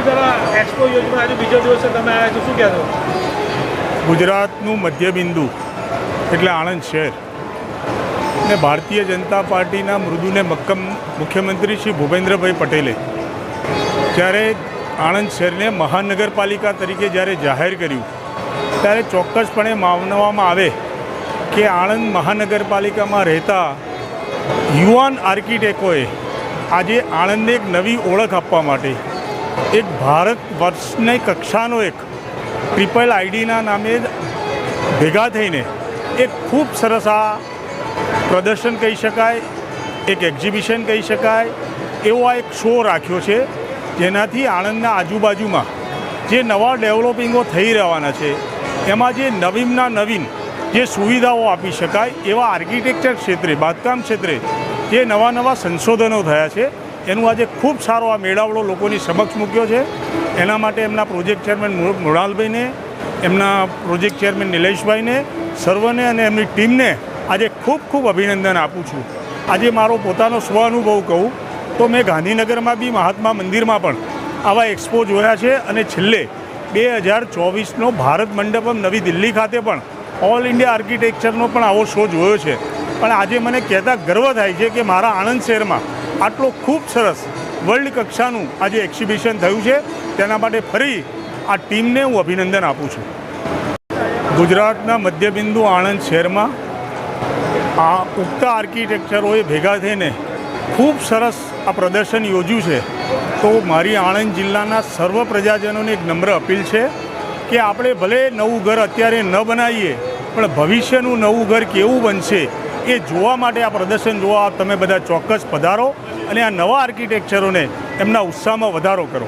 સૌથી પહેલાં એક્સપો યોજના આજે બીજો દિવસે તમે આવ્યા છો, શું કહેશો? ગુજરાતનું મધ્યબિંદુ એટલે આણંદ શહેર ને ભારતીય જનતા પાર્ટીના મૃદુ ને મક્કમ મુખ્યમંત્રી શ્રી ભૂપેન્દ્રભાઈ પટેલે જ્યારે આણંદ શહેરને મહાનગરપાલિકા તરીકે જ્યારે જાહેર કર્યું ત્યારે ચોક્કસપણે માનવામાં આવે કે આણંદ મહાનગરપાલિકામાં રહેતા યુવાન આર્કિટેક્ટોએ આજે આણંદને એક નવી ઓળખ આપવા માટે એક ભારત વર્ષની કક્ષાનો એક ટ્રિપલ આઈડીના નામે ભેગા થઈને એક ખૂબ સરસ આ પ્રદર્શન કહી શકાય, એક એક્ઝિબિશન કહી શકાય એવો આ એક શો રાખ્યો છે, જેનાથી આણંદના આજુબાજુમાં જે નવા ડેવલપિંગો થઈ રહેવાના છે એમાં જે નવીનના નવીન જે સુવિધાઓ આપી શકાય એવા આર્કિટેક્ચર ક્ષેત્રે, બાંધકામ ક્ષેત્રે જે નવા સંશોધનો થયા છે એનું આજે ખૂબ સારો આ મેળાવડો લોકોની સમક્ષ મૂક્યો છે. એના માટે એમના પ્રોજેક્ટ ચેરમેન મૃણાલભાઈને, એમના પ્રોજેક્ટ ચેરમેન નિલેશભાઈને, સર્વને અને એમની ટીમને આજે ખૂબ અભિનંદન આપું છું. આજે મારો પોતાનો સ્વ અનુભવ કહું તો મેં ગાંધીનગરમાં બી મહાત્મા મંદિરમાં પણ આવા એક્સપો જોયા છે અને છેલ્લે 2024નો ભારત મંડપમ નવી દિલ્હી ખાતે પણ ઓલ ઇન્ડિયા આર્કિટેક્ચરનો પણ આવો શો જોયો છે. પણ આજે મને કહેતા ગર્વ થાય છે કે મારા આણંદ શહેરમાં આટલો ખૂબ સરસ વર્લ્ડ કક્ષાનું આજે એક્ઝિબિશન થયું છે. તેના માટે ફરી આ ટીમને હું અભિનંદન આપું છું. ગુજરાતના મધ્યબિંદુ આણંદ શહેરમાં આ ઉગતા આર્કિટેક્ચરોએ ભેગા થઈને ખૂબ સરસ આ પ્રદર્શન યોજ્યું છે. તો મારી આણંદ જિલ્લાના સર્વ પ્રજાજનોને એક નમ્ર અપીલ છે કે આપણે ભલે નવું ઘર અત્યારે ન બનાવીએ પણ ભવિષ્યનું નવું ઘર કેવું બનશે એ જોવા માટે આ પ્રદર્શન જોવા તમે બધા ચોક્કસ પધારો અને આ નવા આર્કિટેક્ચરોને એમના ઉત્સાહમાં વધારો કરો.